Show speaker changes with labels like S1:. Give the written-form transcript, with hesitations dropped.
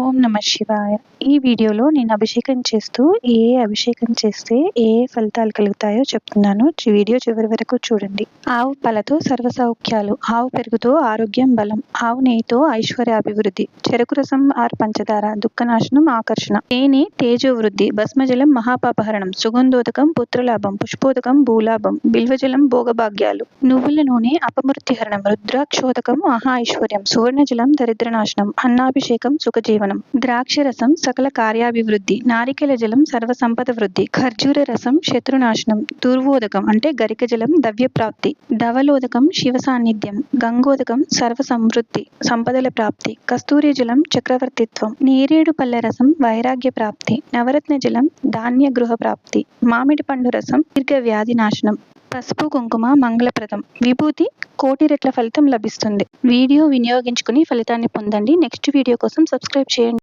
S1: ఓం నమః శివాయ. ఈ వీడియోలో నేను అభిషేకం చేస్తూ అభిషేకం చేస్తే ఏ ఫలితాలు కలుగుతాయో చెప్తున్నాను. వీడియో చివరి వరకు చూడండి. ఆవు పాలతో సర్వ సౌఖ్యాలు, ఆవు పెరుగుతో ఆరోగ్యం బలం, ఆవు నెయ్యితో ఐశ్వర్యాభివృద్ధి, చెరకు రసం ఆర్ పంచదార దుఃఖనాశనం ఆకర్షణ, తేనె తేజో వృద్ధి, భస్మజలం మహాపాపహరణం, సుగంధోదకం పుత్రలాభం, పుష్పోదకం భూలాభం, బిల్వజలం భోగభాగ్యాలు, నువ్వుల నూనె అపమృత్యుహరణం, రుద్రాక్షోదకం మహా ఐశ్వర్యం, సువర్ణజలం దరిద్రనాశనం, అన్నాభిషేకం సుఖజీవనం, ద్రాక్షరసం సకల కార్యాభివృద్ధి, నారికేల జలం సర్వ సంపద వృద్ధి, ఖర్జూర రసం శత్రునాశనం, దుర్వోదకం అంటే గరిక జలం దవ్యప్రాప్తి, ధవలోదకం శివ సాన్నిధ్యం, గంగోదకం సర్వ సమృద్ధి సంపదల ప్రాప్తి, కస్తూరి జలం చక్రవర్తిత్వం, నేరేడు పళ్ళ రసం వైరాగ్య ప్రాప్తి, నవరత్న జలం ధాన్య గృహ ప్రాప్తి, మామిడి పండు రసం దీర్ఘ వ్యాధి నాశనం, పసుపు కుంకుమ మంగళప్రదం, విభూతి కోటి రెట్ల ఫలితం లభిస్తుంది. వీడియో వినియోగించుకుని ఫలితాన్ని పొందండి. నెక్స్ట్ వీడియో కోసం సబ్స్క్రైబ్ చేయండి.